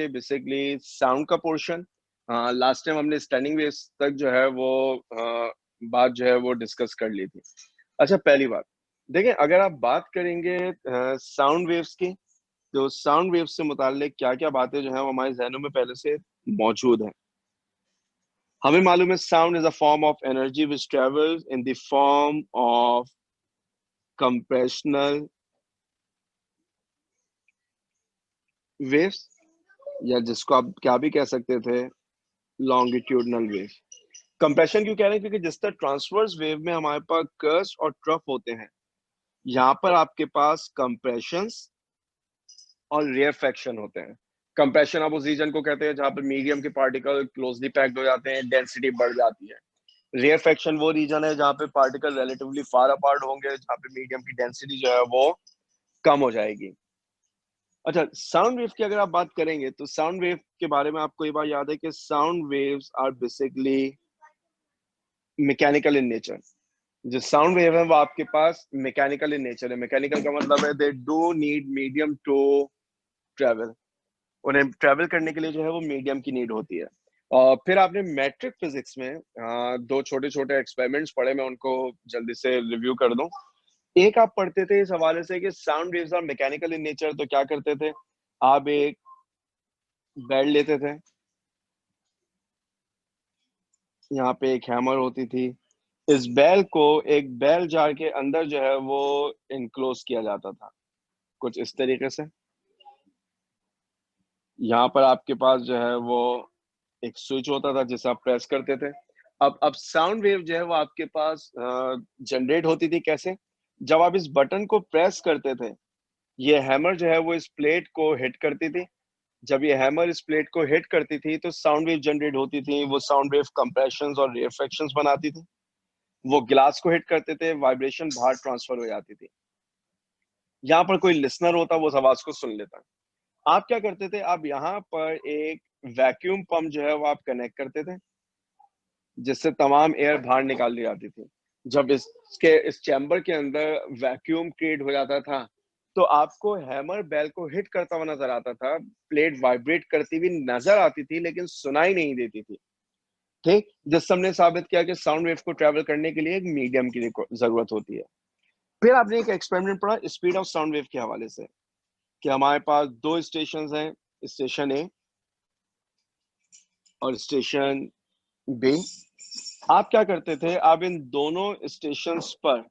Basically sound का portion. Last time हमने standing waves तक जो है वो बात जो है वो डिस्कस कर ली थी। अच्छा, पहली बात देखिए, अगर आप बात करेंगे साउंड वेव्स की, तो साउंड वेव्स से मुताल्लिक क्या क्या बातें जो है वो हमारे जहनों में पहले से मौजूद है। हमें मालूम है sound is a form of energy which travels in the form of compressional waves, या जिसको आप क्या भी कह सकते थे, लॉन्गिट्यूडनल वेव। कंप्रेशन क्यों कह रहे हैं? क्योंकि जिस तरह ट्रांसवर्स वेव में हमारे पास कर्स्ट और ट्रफ होते हैं, यहाँ पर आपके पास कंप्रेशंस और रेयरफेक्शन होते हैं। कंप्रेशन आप उस रीजन को कहते हैं जहां पर मीडियम के पार्टिकल क्लोजली पैक्ड हो जाते हैं, डेंसिटी बढ़ जाती है। रेयरफेक्शन वो रीजन है जहां पे पार्टिकल रिलेटिवली फार अपार्ट होंगे, जहां पे मीडियम की डेंसिटी जो है वो कम हो जाएगी। अच्छा, साउंड वेव की अगर आप बात करेंगे तो साउंड वेव के बारे में आपको ये बात याद है कि sound waves are basically mechanical in nature. जो साउंड वेव है वो आपके पास मैकेनिकल इन नेचर है। मैकेनिकल का मतलब है they do need medium to travel. उन्हें ट्रेवल करने के लिए जो है वो मीडियम की नीड होती है। और फिर आपने मैट्रिक फिजिक्स में दो छोटे छोटे एक्सपेरिमेंट्स पढ़े, मैं उनको जल्दी से रिव्यू कर दूं। एक आप पढ़ते थे इस हवाले से कि sound waves are mechanical in nature, तो क्या करते थे, आप एक बेड लेते थे, यहाँ पे एक हैमर होती थी, इस बेल को एक बेल जार के अंदर जो है वो इनक्लोज किया जाता था कुछ इस तरीके से। यहाँ पर आपके पास जो है वो एक स्विच होता था जिसे आप प्रेस करते थे। अब साउंड वेव जो है वो आपके पास जनरेट होती थी कैसे? जब आप इस बटन को प्रेस करते थे, ये हैमर जो है वो इस प्लेट को हिट करती थी। जब ये हैमर इस प्लेट को हिट करती थी तो साउंड वेव जनरेट होती थी। वो साउंड वेव कंप्रेशंस और रिफ्लेक्शंस बनाती थी। वो ग्लास को हिट करते थे, वाइब्रेशन बाहर ट्रांसफर हो जाती थी। यहाँ पर कोई लिसनर होता, वो उस आवाज को सुन लेता। आप क्या करते थे, आप यहाँ पर एक वैक्यूम पंप जो है वो आप कनेक्ट करते थे, जिससे तमाम एयर बाहर निकाल दी जाती थी। जब इस चैम्बर के अंदर वैक्यूम क्रिएट हो जाता था, तो आपको हैमर बेल को हिट करता हुआ नजर आता था, प्लेट वाइब्रेट करती हुई नजर आती थी, लेकिन सुनाई नहीं देती थी। ठीक, जिससे हमने साबित किया कि साउंड वेव को ट्रेवल करने के लिए एक मीडियम की जरूरत होती है। फिर आपने एक एक्सपेरिमेंट पढ़ा स्पीड ऑफ साउंड वेव के हवाले से, कि हमारे पास दो स्टेशन हैं, स्टेशन ए और स्टेशन बी। आप क्या करते थे, आप इन दोनों स्टेशंस पर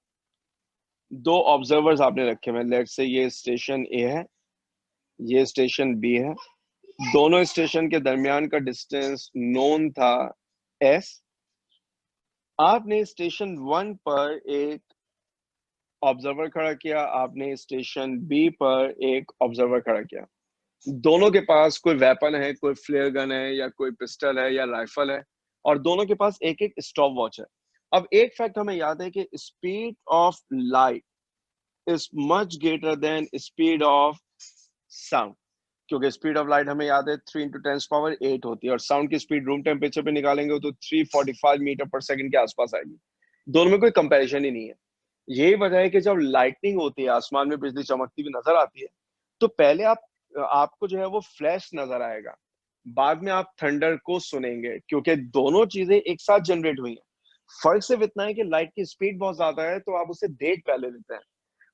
दो ऑब्जर्वर्स आपने रखे हुए। लेट्स से ये स्टेशन ए है, ये स्टेशन बी है। दोनों स्टेशन के दरमियान का डिस्टेंस नोन था एस। आपने स्टेशन वन पर एक ऑब्जर्वर खड़ा किया, आपने स्टेशन बी पर एक ऑब्जर्वर खड़ा किया। दोनों के पास कोई वेपन है, कोई फ्लेयर गन है या कोई पिस्टल है या राइफल है, और दोनों के पास एक एक स्टॉप वॉच है। अब एक फैक्ट हमें याद है कि speed of light is much greater than speed of sound. क्योंकि स्पीड ऑफ लाइट हमें याद है 3 × 10⁸ होती है, और साउंड की स्पीड रूम टेम्परेचर पे निकालेंगे तो 345 मीटर पर सेकंड के आसपास आएगी। दोनों में कोई कंपैरिजन ही नहीं है। यही वजह है कि जब लाइटनिंग होती है, आसमान में बिजली चमकती हुई नजर आती है, तो पहले आपको जो है वो फ्लैश नजर आएगा, बाद में आप थंडर को सुनेंगे, क्योंकि दोनों चीजें एक साथ जनरेट हुई हैं। फर्क सिर्फ इतना है कि लाइट की स्पीड बहुत ज्यादा है तो आप उसे देख पहले लेते हैं,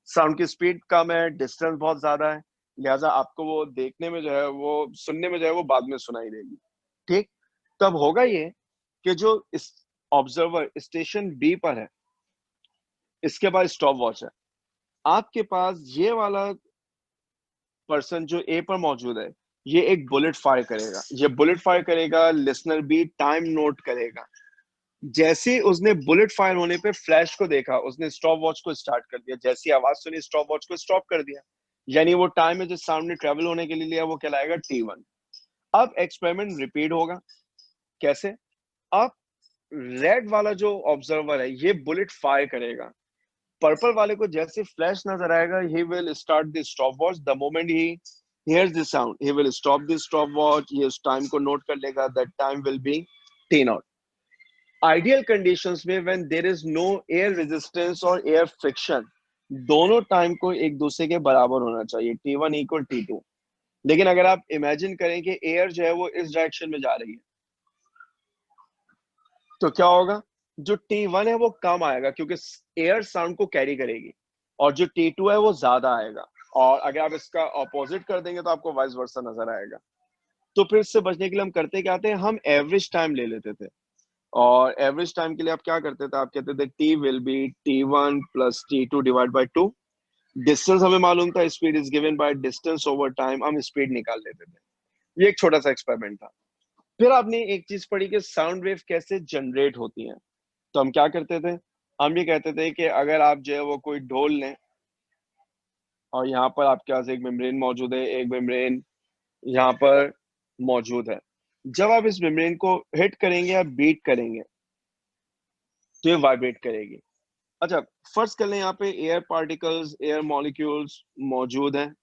साउंड की स्पीड कम है, डिस्टेंस बहुत ज्यादा है, लिहाजा आपको वो देखने में जो है वो सुनने में जो है वो बाद में सुनाई देगी। ठीक, तब होगा ये कि जो इस ऑब्जर्वर स्टेशन बी पर है, इसके पास स्टॉप वॉच है। आपके पास ये वाला पर्सन जो ए पर मौजूद है, ये एक बुलेट फायर करेगा। ये बुलेट फायर करेगा, लिसनर भी टाइम नोट करेगा। जैसे ही उसने बुलेट फायर होने पे फ्लैश को देखा, उसने स्टॉप वॉच को स्टार्ट कर दिया। जैसी आवाज सुनी, स्टॉप वॉच को स्टॉप कर दिया। यानी वो टाइम है जो साउंड ने ट्रेवल होने के लिए लिया, वो कहलाएगा T1। अब एक्सपेरिमेंट रिपीट होगा। कैसे? अब रेड वाला जो ऑब्जर्वर है, ये बुलेट फायर करेगा। पर्पल वाले को जैसे फ्लैश नजर आएगा, he will start the stopwatch. The moment he hears the sound, he will stop the stopwatch. ये उस टाइम को नोट कर लेगा, that time will be T0। Ideal conditions में when there is no air resistance और air friction, दोनों time को एक दूसरे के बराबर होना चाहिए, T1 = T2। लेकिन अगर आप इमेजिन करें कि एयर जो है वो इस डायरेक्शन में जा रही है, तो क्या होगा, जो T1 है वो कम आएगा क्योंकि एयर साउंड को कैरी करेगी, और जो T2 है वो ज्यादा आएगा। और अगर आप इसका ऑपोजिट कर देंगे तो आपको वाइस वर्सा नजर आएगा। तो फिर इससे बचने के लिए हम करते क्या थे, हम एवरेज टाइम ले लेते थे। और एवरेज टाइम के लिए आप क्या करते थे, आप कहते थे T will be T1 plus T2 divide by 2। Distance हमें मालूम था, speed is given by distance over time, हम स्पीड निकाल लेते थे। ये एक छोटा सा एक्सपेरिमेंट था। फिर आपने एक चीज पढ़ी कि साउंड वेव कैसे जनरेट होती हैं। तो हम क्या करते थे, हम ये कहते थे कि अगर आप जो है वो कोई ढोल लें, और यहाँ पर आपके पास एक मेम्ब्रेन मौजूद है, एक मेम्ब्रेन यहाँ पर मौजूद है। जब आप इस मेम्ब्रेन को हिट करेंगे या बीट करेंगे तो ये वाइब्रेट करेगी। अच्छा, फर्स्ट कर लें यहाँ पे एयर पार्टिकल्स, एयर मॉलिक्यूल्स मौजूद हैं।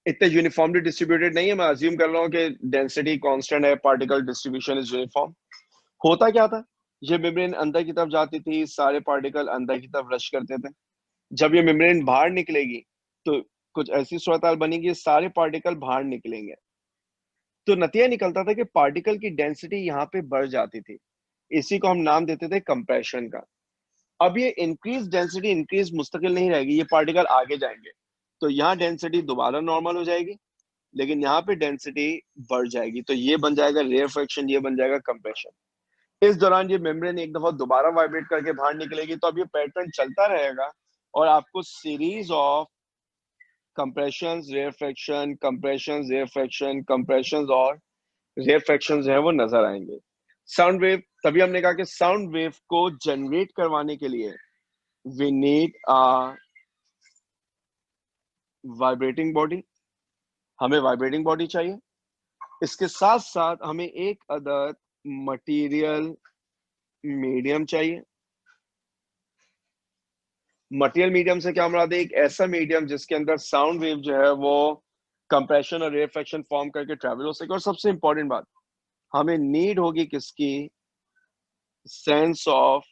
इतने यूनिफॉर्मली डिस्ट्रीब्यूटेड नहीं है, मैं अज्यूम कर रहा हूँ कि डेंसिटी कांस्टेंट है, पार्टिकल डिस्ट्रीब्यूशन इज यूनिफॉर्म। होता क्या था, ये मेम्ब्रेन अंदर की तरफ जाती थी, सारे पार्टिकल अंदर की तरफ रश करते थे। जब ये मेम्ब्रेन बाहर निकलेगी तो कुछ ऐसी सूरत बनेगी, सारे पार्टिकल बाहर निकलेंगे। तो नतीजा निकलता था कि पार्टिकल की डेंसिटी यहाँ पे बढ़ जाती थी। इसी को हम नाम देते थे कंप्रेशन का। अब ये इंक्रीज डेंसिटी इंक्रीज मुस्तकिल नहीं रहेगी, ये पार्टिकल आगे जाएंगे तो यहाँ डेंसिटी दोबारा नॉर्मल हो जाएगी, लेकिन यहाँ पे डेंसिटी बढ़ जाएगी, तो ये बन जाएगा रेयरफेक्शन, ये बन जाएगा कंप्रेशन। इस दौरान ये मेम्ब्रेन एक दफा दोबारा वाइब्रेट करके बाहर निकलेगी, तो अब ये पैटर्न चलता रहेगा और आपको series of compressions, rarefaction, compressions, rarefaction, compressions और रेयरफेक्शन जो है वो नजर आएंगे। साउंड वेव, तभी हमने कहा कि साउंड वेव को जनरेट करवाने के लिए we need a vibrating body, हमें वाइब्रेटिंग बॉडी चाहिए। इसके साथ साथ हमें एक अदर मटेरियल मीडियम चाहिए। मटेरियल मीडियम से क्या मुराद है, एक ऐसा मीडियम जिसके अंदर साउंड वेव जो है वो कंप्रेशन और रेयरफेक्शन फॉर्म करके ट्रैवल हो सके। और सबसे इंपॉर्टेंट बात, हमें नीड होगी किसकी, सेंस ऑफ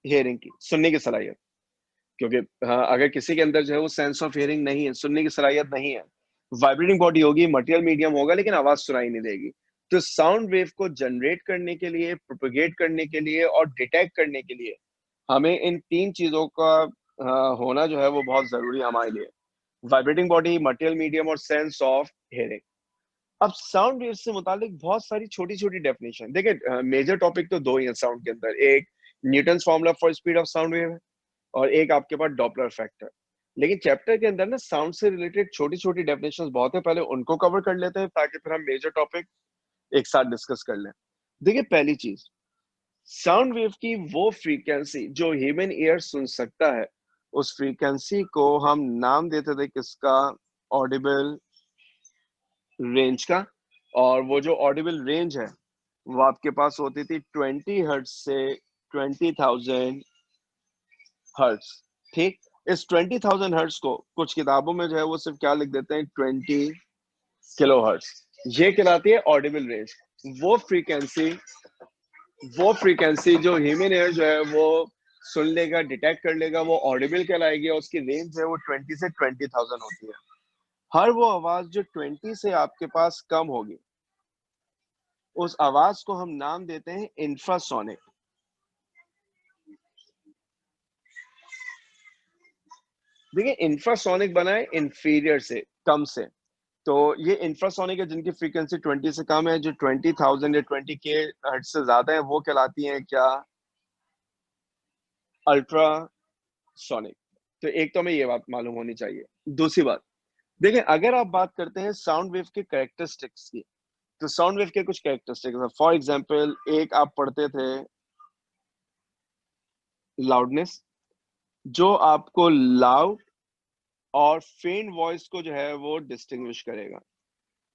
हियरिंग की, सुनने की सलाहियत। क्योंकि हाँ, अगर किसी के अंदर जो है वो सेंस ऑफ हियरिंग नहीं है, सुनने की सलाहियत नहीं है, वाइब्रेटिंग बॉडी होगी, मटेरियल मीडियम होगा, लेकिन आवाज सुनाई नहीं देगी। तो साउंड वेव को जनरेट करने के लिए, प्रोपेगेट करने के लिए और डिटेक्ट करने के लिए हमें इन तीन चीजों का होना जो है वो बहुत जरूरी है हमारे लिए। वाइब्रेटिंग बॉडी, मटेरियल मीडियम और सेंस ऑफ हियरिंग। अब साउंड वेव से मुतालिक बहुत सारी छोटी छोटी डेफिनेशन देखिए, मेजर टॉपिक तो दो ही है साउंड के अंदर, एक Newton's formula for speed of sound wave है और एक आपके पास डॉपलर फैक्टर। लेकिन चैप्टर के अंदर ना साउंड से रिलेटेड छोटी छोटी डेफिनेशंस बहुत है, पहले उनको कवर कर लेते हैं ताकि फिर हम मेजर टॉपिक एक साथ डिस्कस कर लें। देखिए, पहली चीज, साउंड वेव की वो फ्रीक्वेंसी जो ह्यूमन ईयर सुन सकता है, उस फ्रीक्वेंसी को हम नाम देते थे किसका, ऑडिबल रेंज का। और वो जो ऑडिबल रेंज है वो आपके पास होती थी 20 हर्ट्ज से 20,000 हर्ट्ज। ठीक, इस 20,000 हर्ट्ज को कुछ किताबों में जो है वो सिर्फ क्या लिख देते हैं, 20 किलो हर्ट्ज। ये कहलाती है ऑडिबल रेंज। वो फ्रीक्वेंसी वो फ्रीक्वेंसी जो ह्यूमन एयर जो है वो सुन लेगा, डिटेक्ट कर लेगा, वो ऑडिबल कहलाएगी और उसकी रेंज है वो 20 से 20,000 होती है। हर वो आवाज जो 20 से आपके पास कम होगी, उस आवाज को हम नाम देते हैं इंफ्रासोनिक। देखिए, इंफ्रासोनिक बना है इंफीरियर से, कम से। तो ये इंफ्रासोनिक है जिनकी फ्रीक्वेंसी 20 से कम है, जो 20,000 या 20 के हर्ट्ज से ज्यादा है वो कहलाती हैं क्या, अल्ट्रासोनिक। तो एक तो हमें ये बात मालूम होनी चाहिए। दूसरी बात, देखिए अगर आप बात करते हैं साउंड वेव के कैरेक्टरिस्टिक्स की, तो साउंड वेव के कुछ कैरेक्टरिस्टिक्स है। फॉर एग्जांपल, एक आप पढ़ते थे लाउडनेस, जो आपको लाउड और फेंट वॉइस को जो है वो डिस्टिंग्विश करेगा।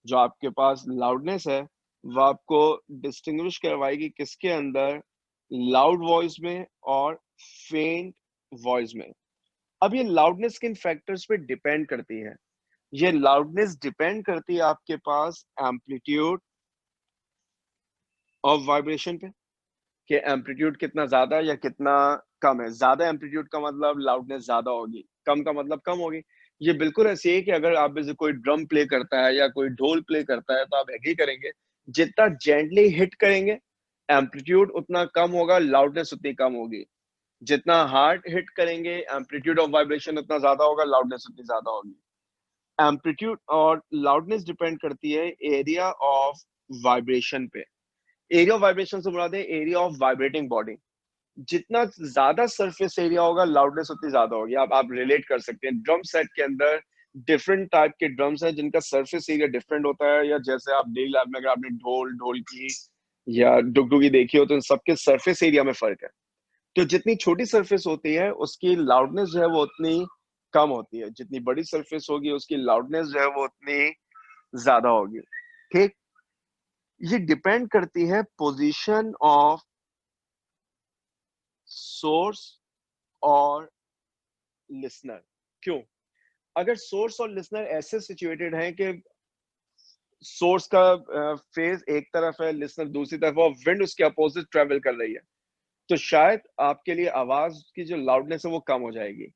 जो आपके पास लाउडनेस है वो आपको डिस्टिंग्विश करवाएगी किसके अंदर, लाउड वॉइस में और फेंट वॉइस में। अब ये लाउडनेस किन फैक्टर्स पे डिपेंड करती है, ये लाउडनेस डिपेंड करती है आपके पास एम्पलीट्यूड ऑफ वाइब्रेशन पे, कि एम्पलीट्यूड कितना ज्यादा या कितना कम है। ज्यादा एम्पलीट्यूड का मतलब लाउडनेस ज्यादा होगी, कम का मतलब कम होगी। ये बिल्कुल ऐसे है कि अगर आप में से कोई ड्रम प्ले करता है या कोई ढोल प्ले करता है तो आप एग्री करेंगे, जितना जेंटली हिट करेंगे एम्पलीट्यूड उतना कम होगा, लाउडनेस उतनी कम होगी। जितना हार्ड हिट करेंगे एम्पलीट्यूड ऑफ वाइब्रेशन उतना ज्यादा होगा, लाउडनेस उतनी ज्यादा होगी। एम्पलीट्यूड और लाउडनेस डिपेंड करती है एरिया ऑफ वाइब्रेशन पे। एरिया ऑफ वाइब्रेशन से मुराद है एरिया ऑफ वाइब्रेटिंग बॉडी। जितना ज्यादा सरफेस एरिया होगा लाउडनेस उतनी ज्यादा होगी। आप रिलेट कर सकते हैं, ड्रम सेट के अंदर डिफरेंट टाइप के ड्रम्स हैं जिनका सरफेस एरिया डिफरेंट होता है, या जैसे आप डेली लाइफ में अगर आपने ढोल की या डुगडुगी देखी हो तो इन सबके सरफेस एरिया में फर्क है। तो जितनी छोटी सरफेस होती है उसकी लाउडनेस जो है वो उतनी कम होती है, जितनी बड़ी सरफेस होगी उसकी लाउडनेस जो है वो उतनी ज्यादा होगी। ठीक, ये डिपेंड करती है पोजीशन ऑफ सोर्स और लिसनर। क्यों? अगर सोर्स और लिसनर ऐसे सिचुएटेड हैं कि सोर्स का फेज एक तरफ है, लिसनर दूसरी तरफ है और विंड उसके अपोजिट ट्रेवल कर रही है, तो शायद आपके लिए आवाज की जो लाउडनेस है वो कम हो जाएगी।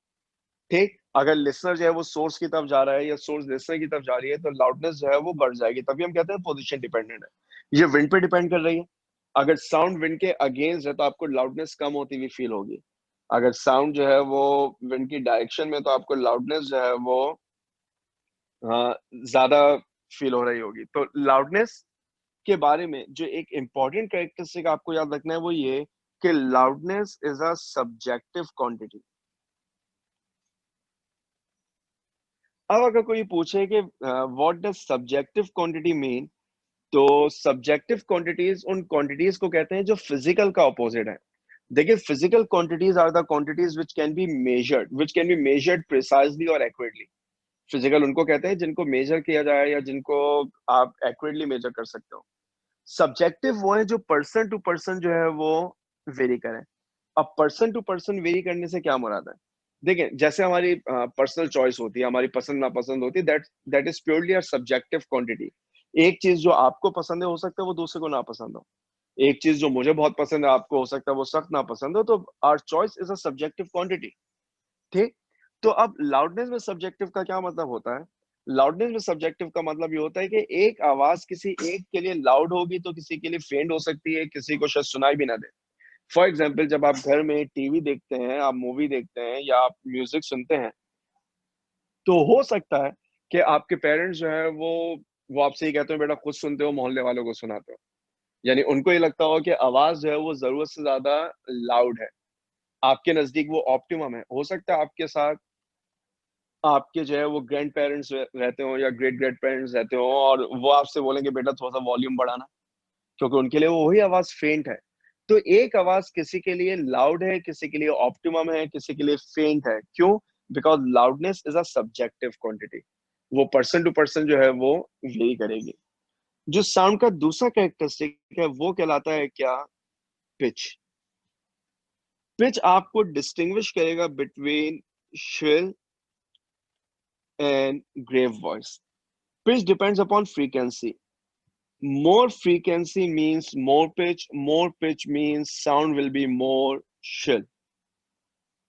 ठीक, अगर लिसनर जो है वो सोर्स की तरफ जा रहा है या सोर्स लिसनर की तरफ जा रही है तो लाउडनेस जो है वो बढ़ जाएगी। तभी हम कहते हैं पोजीशन डिपेंडेंट है, ये विंड पे डिपेंड कर रही है। अगर साउंड विंड के अगेंस्ट है तो आपको लाउडनेस कम होती हुई फील होगी। अगर साउंड जो है वो विंड की डायरेक्शन में तो आपको लाउडनेस जो है वो ज्यादा फील हो रही होगी। तो लाउडनेस के बारे में जो एक इंपॉर्टेंट कैरेक्टरिस्टिक आपको याद रखना है वो ये कि loudness is a subjective quantity. अब अगर कोई पूछे कि what does subjective quantity mean, तो सब्जेक्टिव क्वांटिटीज उन क्वांटिटीज को कहते हैं जो फिजिकल का ऑपोजिट है। देखिए, physical quantities are the quantities which can be measured precisely और एक्यूरेटली। फिजिकल उनको कहते हैं जिनको मेजर किया जाए या जिनको आप एक्यूरेटली मेजर कर सकते हो। सब्जेक्टिव वो है जो पर्सन टू पर्सन जो है वो वेरी करें। अब पर्सन टू पर्सन वेरी करने से क्या मुराद है? देखिए, जैसे हमारी पर्सनल चॉइस होती है, हमारी पसंद नापसंद होती है, that that is purely a subjective quantity. एक चीज जो आपको पसंद है हो सकता है वो दूसरे को ना पसंद हो। एक चीज जो मुझे बहुत पसंद है आपको हो सकता है वो सख्त ना पसंद हो। तो our choice is a subjective quantity. ठीक, तो अब लाउडनेस में सब्जेक्टिव का क्या मतलब होता है? लाउडनेस में सब्जेक्टिव का मतलब ये होता है कि एक आवाज किसी एक के लिए लाउड होगी तो किसी के लिए फेंट हो सकती है, किसी को शायद सुनाई भी ना दे। फॉर एग्जाम्पल, जब आप घर में टीवी देखते हैं, आप मूवी देखते हैं या आप म्यूजिक सुनते हैं, तो हो सकता है कि आपके पेरेंट्स जो है वो आपसे ये कहते हो बेटा खुद सुनते हो मोहल्ले वालों को सुनाते हो। यानी उनको ये लगता हो कि आवाज जो है वो जरूरत से ज्यादा लाउड है, आपके नजदीक वो ऑप्टिमम है। हो सकता है आपके साथ आपके जो है वो ग्रैंड पेरेंट्स रहते हो या ग्रेट ग्रेट पेरेंट्स रहते हो और वो आपसे बोलेंगे बेटा थोड़ा सा वॉल्यूम बढ़ाना, क्योंकि उनके लिए वो वही आवाज फेंट है। तो एक आवाज किसी के लिए लाउड है, किसी के लिए ऑप्टिमम है, किसी के लिए फेंट है। क्यों? Because loudness is a subjective quantity. वो पर्सन टू पर्सन जो है वो वेरी करेगी। जो साउंड का दूसरा कैरेक्टरिस्टिक है वो कहलाता है क्या? पिच। पिच आपको डिस्टिंग्विश करेगा between shrill and grave voice. Pitch depends upon frequency. More frequency means more pitch. More pitch means sound will be more shrill.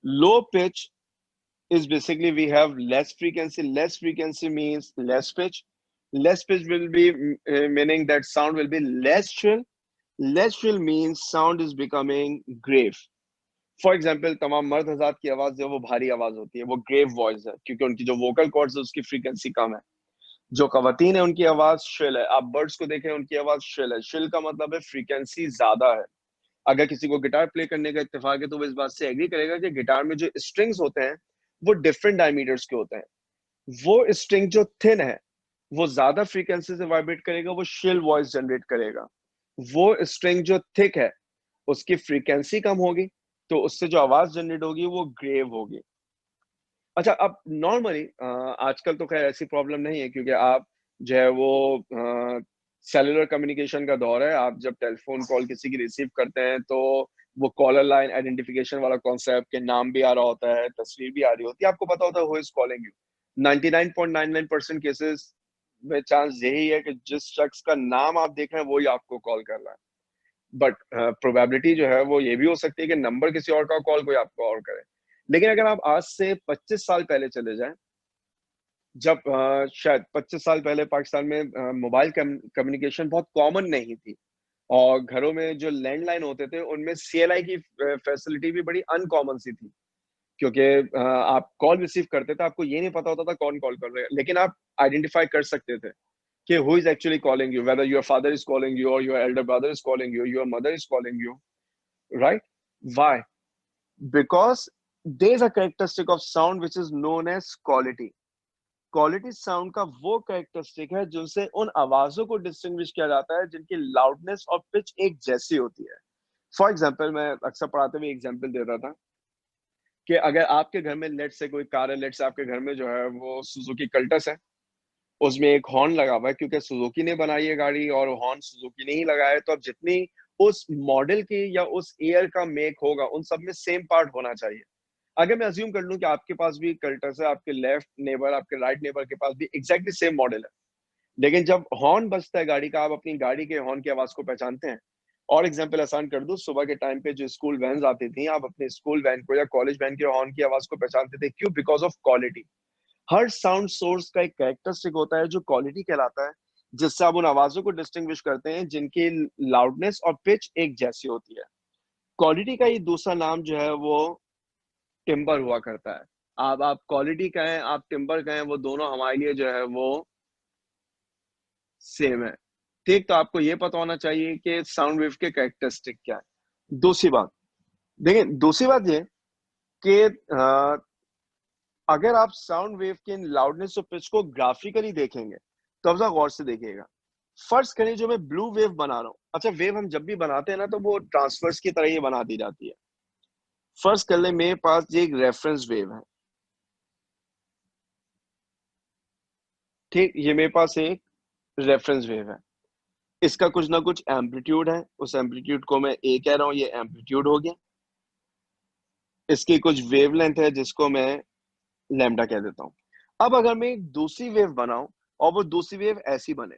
Low pitch is basically we have less frequency. Less frequency means less pitch. Less pitch will be meaning that sound will be less shrill. Less shrill means sound is becoming grave. For example, तमाम मर्द हजात की आवाज जो है वो भारी आवाज होती है, वो ग्रेव वॉइस है क्योंकि उनकी जो वोकल कॉर्ड्स है उसकी फ्रीक्वेंसी कम है। जो खवातीन है उनकी आवाज श्रिल है। आप बर्ड्स को देखें, उनकी आवाज श्रिल है। श्रिल का मतलब है फ्रीक्वेंसी ज्यादा है। अगर किसी को गिटार प्ले करने का इत्तेफाक है तो वो इस बात से एग्री करेगा कि गिटार में जो स्ट्रिंग्स होते हैं वो डिफरेंट डायमीटर्स के होते हैं। वो स्ट्रिंग जो थिन है वो ज्यादा फ्रीक्वेंसी से वाइब्रेट करेगा, वो श्रिल वॉइस जनरेट करेगा। वो स्ट्रिंग जो थिक है उसकी फ्रीक्वेंसी कम होगी, तो उससे जो आवाज जनरेट होगी वो ग्रेव होगी। अच्छा, अब नॉर्मली आजकल तो खैर ऐसी प्रॉब्लम नहीं है क्योंकि आप जो है वो सेलुलर कम्युनिकेशन का दौर है। आप जब टेलीफोन कॉल किसी की रिसीव करते हैं तो वो कॉलर लाइन आइडेंटिफिकेशन वाला कॉन्सेप्ट के नाम भी आ रहा होता है, तस्वीर भी आ रही होती है, आपको पता होता है who is calling you. 99.99% cases में चांस यही है कि जिस शख्स का नाम आप देख रहे हैं वही आपको कॉल कर रहा है। बट प्रोबेबिलिटी जो है वो ये भी हो सकती है कि नंबर किसी और का कॉल कोई आपको और करे। लेकिन अगर आप आज से 25 साल पहले चले जाएं जब शायद 25 साल पहले पाकिस्तान में मोबाइल कम्युनिकेशन बहुत कॉमन नहीं थी, और घरों में जो लैंडलाइन होते थे उनमें सीएलआई की फैसिलिटी भी बड़ी अनकॉमन सी थी, क्योंकि आप कॉल रिसीव करते थे, आपको ये नहीं पता होता था कौन कॉल कर रहे हैं, लेकिन आप आइडेंटिफाई कर सकते थे कि who is actually calling you, whether your father is calling you और your elder brother is calling you, your mother is calling you, right? Why? Because there is a characteristic of sound which is known as quality. Quality sound का वो characteristic है जिनसे उन आवाजों को distinguish किया जाता है जिनकी लाउडनेस और पिच एक जैसी होती है। फॉर एग्जाम्पल, मैं अक्सर पढ़ाते हुए एग्जाम्पल देता था कि अगर आपके घर में लेट से कोई कार है, लेट से आपके घर में जो है वो सुजुकी कल्टस है, उसमें एक हॉर्न लगा हुआ है, क्योंकि सुजुकी ने बनाई है गाड़ी और हॉर्न सुजुकी ने ही लगाया है, तो अब जितनी उस मॉडल की या उस ईयर का मेक होगा उन सब में सेम पार्ट होना चाहिए। अगर मैं अज्यूम कर लूं कि आपके पास भी कल्टस है, आपके लेफ्ट नेबर, आपके राइट नेबर के पास भी एग्जैक्टली सेम मॉडल है, लेकिन जब हॉर्न बजता है गाड़ी का, आप अपनी गाड़ी के हॉर्न की आवाज को पहचानते हैं। और एग्जाम्पल आसान कर दूं, सुबह के टाइम पे जो स्कूल वैन आती थी, आप अपने स्कूल वैन को या कॉलेज वैन के हॉर्न की आवाज को पहचानते थे, क्यों? Because of quality. Her sound source का एक कैरेक्टरिस्टिक होता है जो क्वालिटी कहलाता है, जिससे आप उन आवाजों को डिस्टिंग्विश करते हैं जिनकी लाउडनेस और पिच एक जैसी होती है। क्वालिटी का ही दूसरा नाम जो है वो टिम्बर हुआ करता है। आप क्वालिटी कहें, आप टिम्बर कहें, वो दोनों हमारे लिए जो है वो सेम है। ठीक, तो आपको ये पता होना चाहिए कि साउंड वेव के कैरेक्टरिस्टिक क्या है। दूसरी बात, देखिए दूसरी बात ये कि अगर आप साउंड वेव के लाउडनेस और पिच को ग्राफिकली देखेंगे तो अब जरा गौर से देखिएगा। फर्स्ट करें, जो मैं ब्लू वेव बना रहा हूँ, अच्छा वेव हम जब भी बनाते हैं ना तो वो ट्रांसवर्स की तरह ही बना दी जाती है। फर्स्ट कर ले, मेरे पास ये एक रेफरेंस वेव है, ठीक, ये मेरे पास एक रेफरेंस वेव है। इसका कुछ ना कुछ एम्पलीट्यूड है, उस एम्पलीट्यूड को मैं ए कह रहा हूँ, ये एम्पलीट्यूड हो गया। इसकी कुछ वेवलेंथ है जिसको मैं लैम्डा कह देता हूँ। अब अगर मैं एक दूसरी वेव बनाऊं और वो दूसरी वेव ऐसी बने,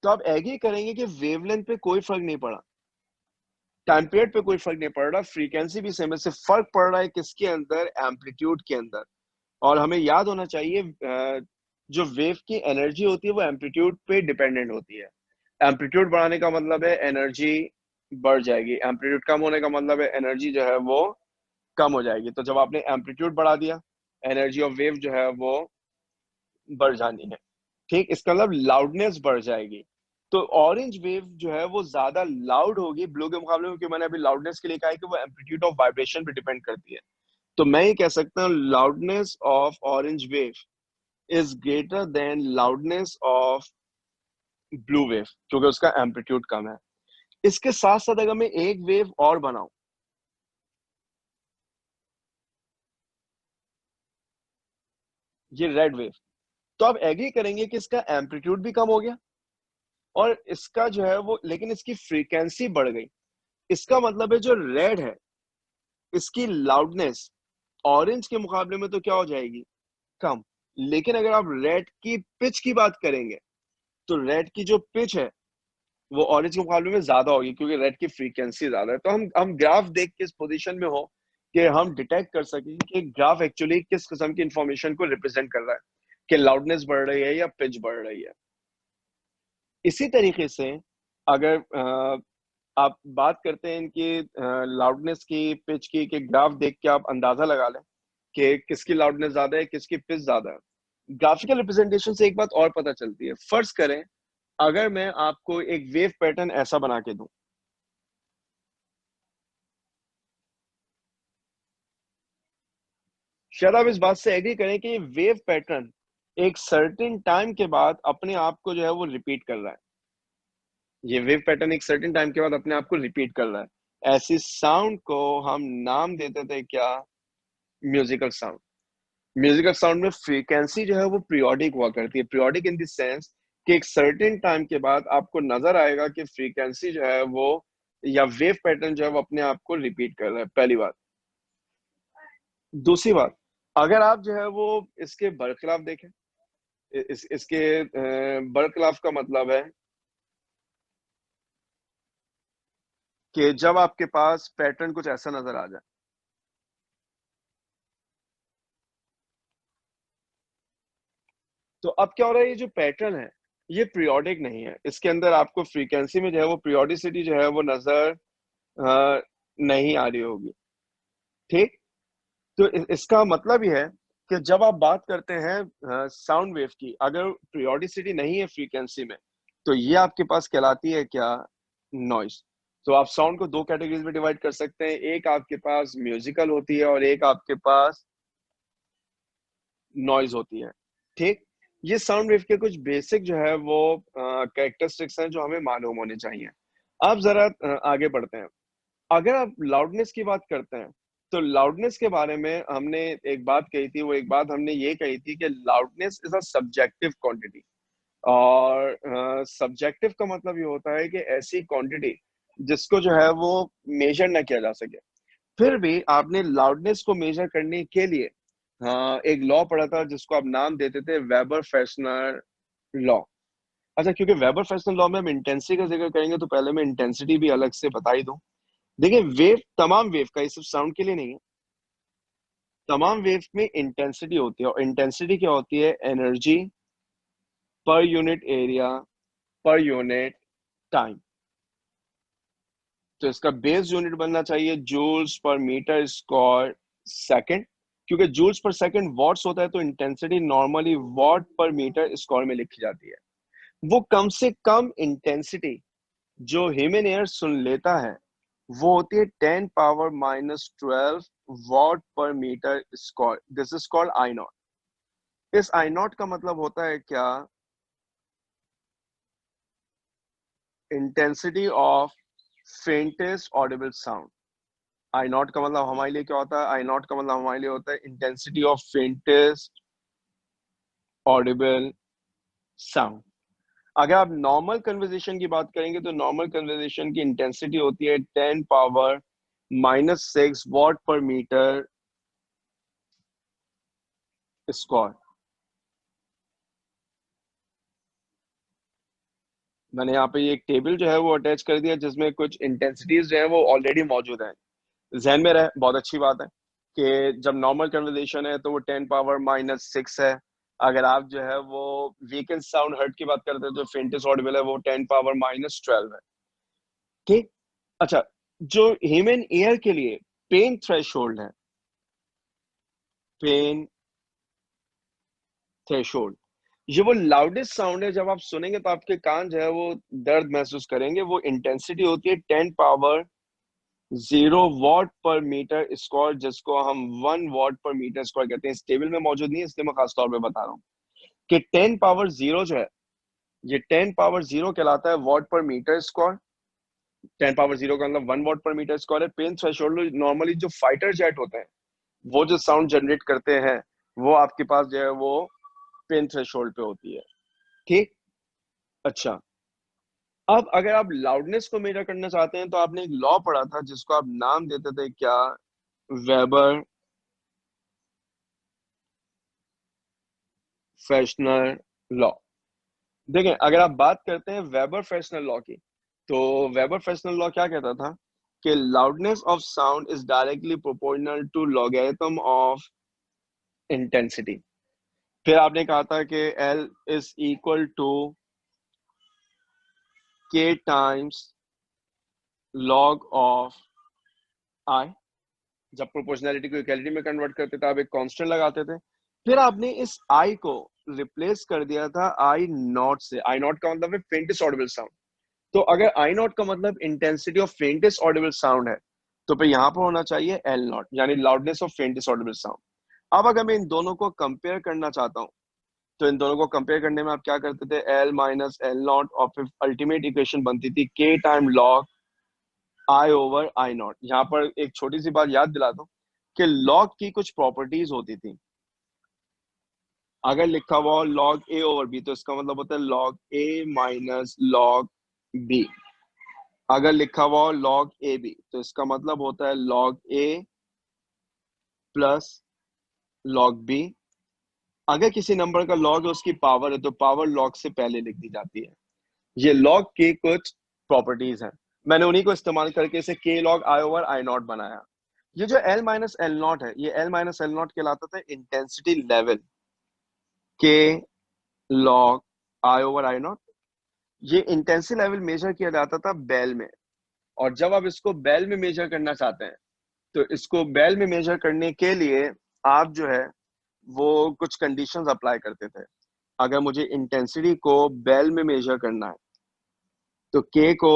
तो आप एग्री करेंगे कि वेवलेंथ पे कोई फर्क नहीं पड़ा, टाइम पीरियड पे कोई फर्क नहीं पड़ रहा, फ्रीक्वेंसी भी सेम है, सिर्फ फर्क पड़ रहा है किसके अंदर? एम्पलीट्यूड के अंदर। और हमें याद होना चाहिए जो वेव की एनर्जी होती है वो एम्पलीट्यूड पे डिपेंडेंट होती है। एम्पलीट्यूड बढ़ाने का मतलब है एनर्जी बढ़ जाएगी, एम्पलीट्यूड कम होने का मतलब है एनर्जी जो है वो कम हो जाएगी। तो जब आपने एम्पलीट्यूड बढ़ा दिया, एनर्जी ऑफ वेव जो है वो बढ़ जानी है, ठीक, इसका मतलब लाउडनेस बढ़ जाएगी। तो ऑरेंज वेव जो है वो ज्यादा लाउड होगी ब्लू के मुकाबले में, क्योंकि मैंने अभी लाउडनेस के लिए कहा है कि वो एम्पलीट्यूड ऑफ वाइब्रेशन पे डिपेंड करती है। तो मैं ये कह सकता हूँ loudness of orange wave is greater than loudness of blue wave, क्योंकि उसका एम्पलीट्यूड कम है। इसके साथ साथ अगर मैं एक वेव और बनाऊं, ये रेड वेव, तो आप एग्री करेंगे कि इसका एम्पलीट्यूड भी कम हो गया और इसका जो है वो, लेकिन इसकी फ्रीक्वेंसी बढ़ गई। इसका मतलब है जो रेड है इसकी लाउडनेस ऑरेंज के मुकाबले में तो क्या हो जाएगी? कम। लेकिन अगर आप रेड की पिच की बात करेंगे तो रेड की जो पिच है वो ऑरेंज के मुकाबले में ज्यादा होगी, क्योंकि रेड की फ्रीक्वेंसी ज्यादा है। तो हम ग्राफ देख के इस पोजीशन में हो कि हम डिटेक्ट कर सकें कि ग्राफ एक्चुअली किस किस्म की इंफॉर्मेशन को रिप्रेजेंट कर रहा है, कि लाउडनेस बढ़ रही है या पिच बढ़ रही है। इसी तरीके से अगर आप बात करते हैं इनकी लाउडनेस की, पिच की, कि ग्राफ देख के आप अंदाजा लगा लें कि किसकी लाउडनेस ज्यादा है, किसकी पिच ज्यादा है। ग्राफिकल रिप्रेजेंटेशन से एक बात और पता चलती है। फर्ज करें अगर मैं आपको एक वेव पैटर्न ऐसा बना के दूं, शायद आप इस बात से एग्री करें कि वेव पैटर्न एक सर्टेन टाइम के बाद अपने आप को जो है वो रिपीट कर रहा है। ये वेव पैटर्न एक सर्टेन टाइम के बाद अपने आप को रिपीट कर रहा है। ऐसी साउंड को हम नाम देते थे क्या? Musical sound. म्यूजिकल साउंड में फ्रीक्वेंसी जो है वो पीरियोडिक हुआ करती है। पीरियोडिक इन द सेंस कि एक सर्टेन टाइम के बाद आपको नजर आएगा कि फ्रीक्वेंसी जो है वो या वेव पैटर्न जो है वो अपने आप को रिपीट कर रहा है, पहली बात। दूसरी बात, अगर आप जो है वो इसके बरखिलाफ देखें, इसके बरखिलाफ का मतलब है कि जब आपके पास पैटर्न कुछ ऐसा नजर आ जाए, तो अब क्या हो रहा है, ये जो पैटर्न है ये पीरियोडिक नहीं है, इसके अंदर आपको फ्रीक्वेंसी में जो है वो पीरियोडिसिटी जो है वो नजर नहीं आ रही होगी। ठीक, तो इसका मतलब ये है कि जब आप बात करते हैं साउंड वेव की, अगर पीरियोडिसिटी नहीं है फ्रीक्वेंसी में, तो ये आपके पास कहलाती है क्या, नॉइस। तो आप साउंड को दो कैटेगरीज में डिवाइड कर सकते हैं, एक आपके पास म्यूजिकल होती है और एक आपके पास नॉइज होती है। ठीक, ये साउंड वेव के कुछ बेसिक जो है वो कैरेक्टरिस्टिक्स हैं जो हमें मालूम होने चाहिए। अब जरा आगे बढ़ते हैं। अगर आप लाउडनेस की बात करते हैं, तो लाउडनेस के बारे में हमने एक बात कही थी, वो एक बात हमने ये कही थी कि loudness is a subjective quantity. और सब्जेक्टिव का मतलब ये होता है कि ऐसी क्वांटिटी जिसको जो है वो मेजर ना किया जा सके। फिर भी आपने लाउडनेस को मेजर करने के लिए एक लॉ पढ़ा था जिसको आप नाम देते थे वेबर फेशनर लॉ। अच्छा, क्योंकि वेबर फेशनर लॉ में हम इंटेंसिटी का जिक्र करेंगे तो पहले मैं इंटेंसिटी भी अलग से बता ही दूं। देखिए, वेव, तमाम वेव का, ये सिर्फ साउंड के लिए नहीं है, तमाम वेव में इंटेंसिटी होती है, और इंटेंसिटी क्या होती है, एनर्जी पर यूनिट एरिया पर यूनिट टाइम। तो इसका बेस यूनिट बनना चाहिए जूल्स पर मीटर स्क्वायर सेकंड, क्योंकि जूल्स पर सेकंड वॉट्स होता है, तो इंटेंसिटी नॉर्मली वॉट पर मीटर स्क्वायर में लिखी जाती है। वो कम से कम इंटेंसिटी जो ह्यूमन एयर सुन लेता है वो होती है 10⁻⁻12 वॉट पर metre square. This is called I nought. इस आई नॉट का मतलब होता है क्या, intensity of faintest Audible sound. I nought का मतलब हमारे लिए क्या होता है, आई नॉट का मतलब हमारे लिए होता है intensity of faintest Audible sound. अगर आप नॉर्मल कन्वर्सेशन की बात करेंगे तो नॉर्मल कन्वर्सेशन की इंटेंसिटी होती है 10⁻⁻6 वॉट पर मीटर स्क्वायर। मैंने यहाँ पे एक टेबल जो है वो अटैच कर दिया जिसमें कुछ इंटेंसिटीज जो है वो ऑलरेडी मौजूद है, जहन में रहे, बहुत अच्छी बात है कि जब नॉर्मल कन्वर्सेशन है तो वो 10⁻⁻6 है। अगर आप जो है वो वीकेंड साउंड हर्ट की बात करते हैं तो फेंटेस्ट ऑडिबल है वो 10⁻⁻12 है। ठीक, अच्छा, जो ह्यूमन ईयर के लिए पेन थ्रेशोल्ड है, पेन थ्रेशोल्ड, ये वो लाउडेस्ट साउंड है, जब आप सुनेंगे तो आपके कान जो है वो दर्द महसूस करेंगे। वो इंटेंसिटी होती है 10⁻0 वॉट पर मीटर स्क्वायर, जिसको हम 1 वॉट पर मीटर स्क्वायर कहते हैं। इस टेबल में मौजूद नहीं है इसलिए मैं खास तौर पे बता रहा हूँ कि 10⁻0 जो है, ये 10⁻0 कहलाता है वॉट पर मीटर स्क्वायर। 10⁻0 का मतलब 1 वॉट पर मीटर स्क्वायर है। पेन थ्रेशोल्ड नॉर्मली जो फाइटर जेट होते हैं वो जो साउंड जनरेट करते हैं वो आपके पास जो है वो पेन थ्रेशोल्ड पे होती है। ठीक, अच्छा, अब अगर आप लाउडनेस को मेजर करना चाहते हैं तो आपने एक लॉ पढ़ा था जिसको आप नाम देते थे क्या, वेबर फ्रेशनर लॉ। देखें, अगर आप बात करते हैं वेबर फ्रेशनर लॉ की, तो वेबर फ्रेशनर लॉ क्या कहता था कि loudness of sound is directly proportional to logarithm of intensity. फिर आपने कहा था कि L is equal to K times log of I. जब प्रोपोर्शनैलिटी को इक्वालिटी में कन्वर्ट करते थे आप एक कांस्टेंट लगाते थे। फिर आपने इस आई को रिप्लेस कर दिया था आई नॉट से। आई नॉट का मतलब है फेंटेस्ट ऑडिबल साउंड। तो अगर आई नॉट का मतलब intensity of faintest Audible sound है, तो फिर यहाँ पर होना चाहिए एल नॉट, यानी loudness of faintest Audible sound. अब अगर मैं इन दोनों को कंपेयर करना चाहता हूँ, तो इन दोनों को कंपेयर करने में आप क्या करते थे, एल माइनस एल नॉट, और फिर अल्टीमेट इक्वेशन बनती थी के time log I over I not. यहाँ पर एक छोटी सी बात याद दिला दूं कि लॉग की कुछ प्रॉपर्टीज होती थी। अगर लिखा हुआ लॉग ए ओवर बी तो इसका मतलब होता है लॉग ए माइनस लॉग बी। अगर लिखा हुआ लॉग ए बी तो इसका मतलब होता है लॉग ए प्लस लॉग बी। अगर किसी नंबर का लॉग है उसकी पावर है तो पावर लॉग से पहले लिख दी जाती है। ये लॉग की कुछ प्रॉपर्टीज हैं। मैंने उन्हीं को इस्तेमाल करके इसे k log i over i not बनाया। ये जो L माइनस एल नॉट है, ये L माइनस एल नॉट कहलाता था intensity level k log i over i not. ये इंटेंसिटी लेवल मेजर किया जाता था बेल में, और जब आप इसको बेल में मेजर करना चाहते हैं तो इसको बेल में मेजर करने के लिए आप जो है वो कुछ कंडीशंस अप्लाई करते थे। अगर मुझे इंटेंसिटी को बेल में मेजर करना है तो k को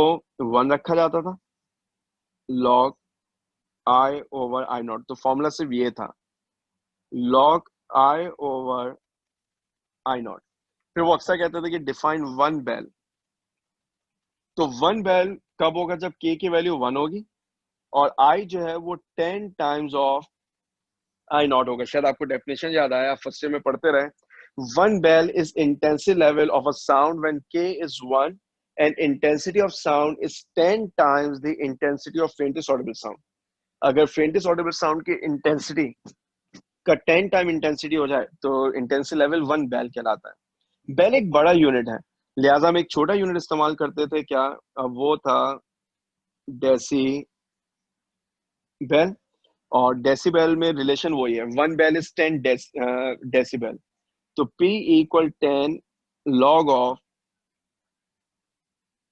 1 रखा जाता था, log i over i not. तो फॉर्मूला सिर्फ ये था, log i over i not. फिर वो अक्सर कहते थे कि डिफाइन वन बेल। तो वन बेल कब होगा? जब k की वैल्यू 1 होगी और i जो है वो 10 टाइम्स ऑफ आई नॉट होगा। शायद आपको डेफिनेशन याद आया, आप फर्स्ट ईयर में पढ़ते रहे। One bel is intensity level of a sound when k is 1 and intensity of sound is 10 times the intensity of faintest audible sound। अगर faintest audible sound की इंटेंसिटी का 10 टाइम इंटेंसिटी हो जाए तो intensity level 1 bell कहलाता है। Bell एक बड़ा यूनिट है, लिहाजा हम एक छोटा यूनिट इस्तेमाल करते थे। क्या? अब वो था डेसी बेल, और डेसिबल में रिलेशन वही है, 1 बेल इज 10 डेसिबल। तो P equal 10 log of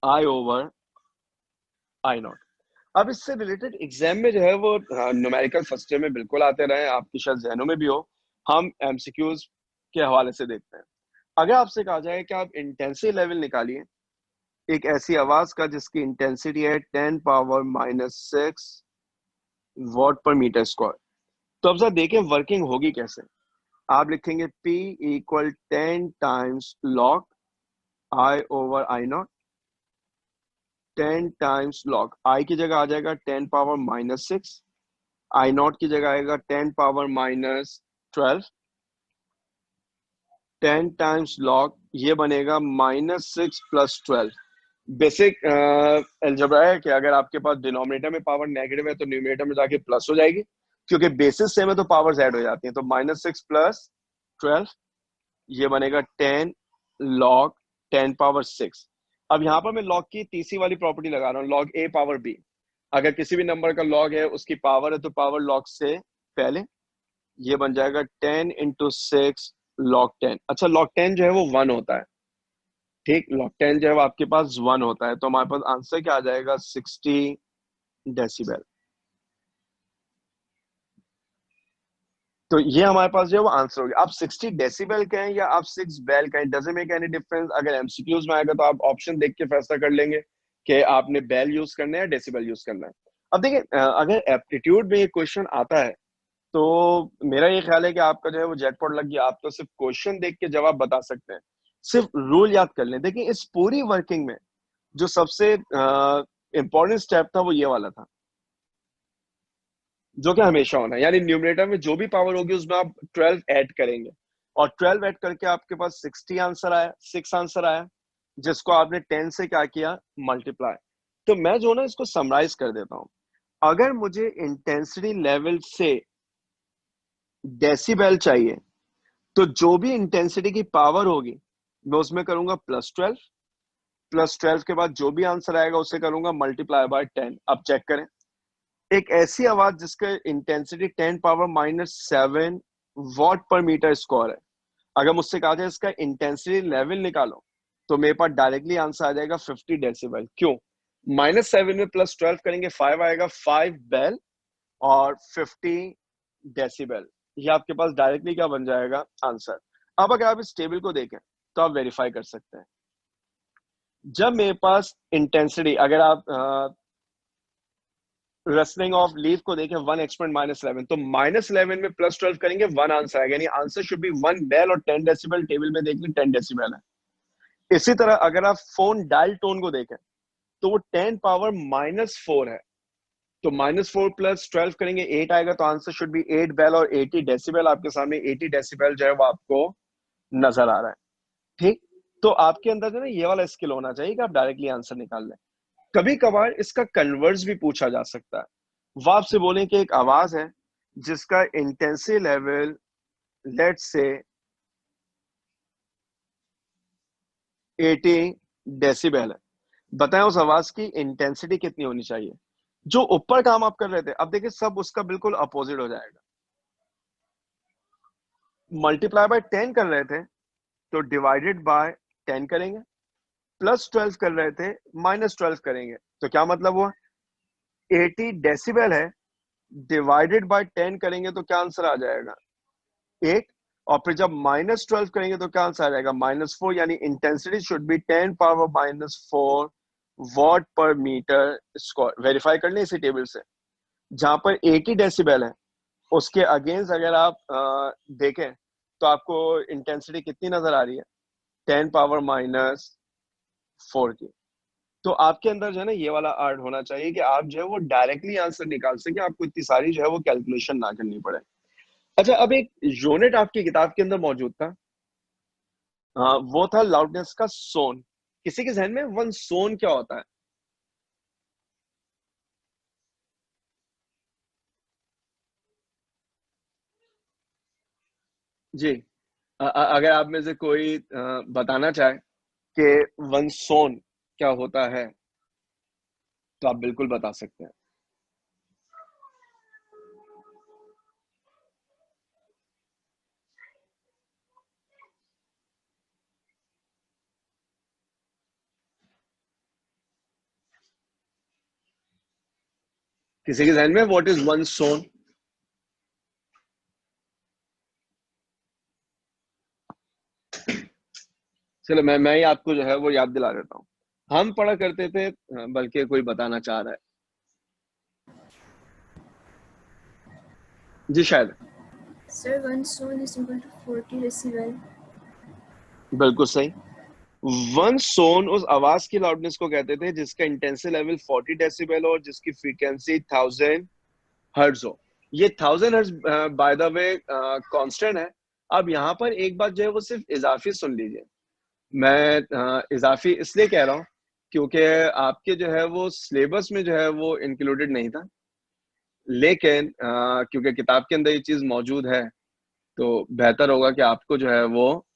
I over I not. अब इससे रिलेटेड एग्जाम में जो है वो न्यूमेरिकल फर्स्ट ईयर में बिल्कुल आते रहे, आपकी शायद जहनों में भी हो। हम एमसीक्यूज के हवाले से देखते हैं। अगर आपसे कहा जाए कि आप इंटेंसिटी लेवल निकालिए एक ऐसी आवाज का जिसकी इंटेंसिटी है 10 पावर माइनस 6 वॉट पर मीटर स्क्वायर, तो अब जरा देखें वर्किंग होगी कैसे। आप लिखेंगे P equal 10 times log I over I not. 10 times log I की जगह आ जाएगा 10 पावर माइनस 6, I नॉट की जगह आएगा 10 पावर माइनस 12। 10 टाइम्स लॉग ये बनेगा माइनस 6 प्लस 12। बेसिक अलजेब्रा है कि अगर आपके पास डिनोमिनेटर में पावर नेगेटिव है तो न्यूमरेटर में जाके प्लस हो जाएगी, क्योंकि बेसिस सेम है तो पावर्स ऐड हो जाती हैं। तो माइनस 6 प्लस 12 ये बनेगा 10 लॉग 10 पावर 6। अब यहाँ पर मैं लॉग की तीसरी वाली प्रॉपर्टी लगा रहा हूँ, लॉग a पावर b। अगर किसी भी नंबर का लॉग है उसकी पावर है तो पावर लॉग से पहले, ये बन जाएगा 10 इंटू 6 लॉग 10। अच्छा, लॉग 10 जो है वो 1 होता है, ठीक। लॉग 10 जो है वो आपके पास 1 होता है, तो हमारे पास आंसर क्या आ जाएगा? 60 डेसिबल। तो ये हमारे पास जो है वो आंसर हो गया। आप 60 डेसिबल कहें या आप 6 बेल कहें, डजंट मेक एनी डिफरेंस। अगर एमसीक्यूज में आएगा तो आप ऑप्शन देख के फैसला कर लेंगे कि आपने बेल यूज करना है या डेसिबल यूज करना है। अब देखिए, अगर एप्टीट्यूड में ये क्वेश्चन आता है तो मेरा ये ख्याल है कि आपका जो है वो जैकपॉट लग गया। आप तो सिर्फ क्वेश्चन देख के जवाब बता सकते हैं, सिर्फ रूल याद कर लें। देखिए, इस पूरी वर्किंग में जो सबसे इंपॉर्टेंट स्टेप था वो ये वाला था, जो कि हमेशा होना है। यानी न्यूमरेटर में जो भी पावर होगी उसमें आप 12 ऐड करेंगे, और 12 ऐड करके आपके पास 60 आंसर आया, 6 आंसर आया, जिसको आपने 10 से क्या किया? मल्टीप्लाई। तो मैं जो ना इसको समराइज कर देता हूं। अगर मुझे इंटेंसिटी लेवल से डेसिबल चाहिए तो जो भी इंटेंसिटी की पावर होगी मैं उसमें करूंगा प्लस 12, प्लस 12 के बाद जो भी आंसर आएगा उसे करूंगा मल्टीप्लाई बाय 10। अब चेक करें, एक ऐसी आवाज जिसका इंटेंसिटी 10 पावर माइनस 7 वॉट पर मीटर स्क्वायर है, अगर मुझसे कहा जाए इसका इंटेंसिटी लेवल निकालो तो मेरे पास डायरेक्टली आंसर आ जाएगा 50 डेसिबल। क्यों? -7 में प्लस 12 करेंगे 5 आएगा, 5 बेल और 50 डेसिबल। ये आपके पास डायरेक्टली क्या बन जाएगा? आंसर। अब अगर आप इस टेबल को देखें तो आप वेरीफाई कर सकते हैं। जब मेरे पास इंटेंसिटी, अगर आप रस्लिंग ऑफ लीफ को देखें 1 एक्सपोनेंट -11, तो -11 में प्लस 12 करेंगे 1 आंसर आएगा, यानी आंसर शुड बी 1 बेल और 10 डेसिबल। टेबल में देख लें 10 डेसिबल है। इसी तरह अगर आप फोन डायल टोन को देखें तो वो 10 पावर -4 है, तो -4 प्लस 12 करेंगे 8 आएगा, तो आंसर शुड बी 8 बेल और 80 डेसिबल। आपके सामने 80 डेसिबल जो है वो आपको नजर आ रहा है, ठीक। तो आपके अंदर जो है ना ये वाला स्किल होना चाहिए कि आप डायरेक्टली आंसर निकाल लें। कभी कभार इसका कन्वर्स भी पूछा जा सकता है। वो आपसे बोलें कि एक आवाज है जिसका intensity level let's say 80 decibel है, बताएं उस आवाज की इंटेंसिटी कितनी होनी चाहिए। जो ऊपर काम आप कर रहे थे, अब देखिए सब उसका बिल्कुल अपोजिट हो जाएगा। मल्टीप्लाई बाय 10 कर रहे थे तो डिवाइडेड बाय 10 करेंगे, प्लस 12 कर रहे थे -12 करेंगे, तो क्या मतलब हुआ, 80 डेसिबल है, डिवाइडेड बाय 10 करेंगे तो क्या आंसर आ जाएगा, 8। और फिर जब -12 करेंगे तो क्या आंसर आ जाएगा, -4। यानी intensity should be 10 power -4 what पर मीटर स्क्वायर। वेरीफाई कर लें इसी टेबल से। जहां पर 80 डेसिबल है उसके अगेंस्ट अगर आप देखें तो आपको इंटेंसिटी कितनी नजर आ रही है, 10 पावर -4 की। तो आपके अंदर जो है ना ये वाला आर्ट होना चाहिए कि आप जो है वो डायरेक्टली आंसर निकाल सके, आपको इतनी सारी जो है वो कैलकुलेशन ना करनी पड़े। अच्छा, अब एक यूनिट आपकी किताब के अंदर मौजूद था, वो था लाउडनेस का सोन। किसी के जहन में वन सोन क्या होता है? जी, अगर आप में से कोई बताना चाहे कि वन सोन क्या होता है तो आप बिल्कुल बता सकते हैं। किसी के जहन में व्हाट इज वन सोन? चलो मैं ही आपको जो है वो याद दिला देता हूँ। हम पढ़ा करते थे, बल्कि कोई बताना चाह रहा है। जी शायद। Sir, one zone is equal to 40 decibel. बिल्कुल सही। वन सोन उस आवाज की लाउडनेस को कहते थे जिसका इंटेंसिटी लेवल 40 डेसिबल हो और जिसकी फ्रीक्वेंसी 1000 हर्ट्ज हो। ये 1000 hertz by the way constant है। अब यहाँ पर एक बात जो है वो सिर्फ इजाफी सुन लीजिए। मैं इजाफी इसलिए कह रहा हूँ क्योंकि आपके जो है वो सिलेबस में जो है वो इंक्लूडेड नहीं था, लेकिन क्योंकि किताब के अंदर ये चीज मौजूद है तो बेहतर होगा कि आपको जो है वो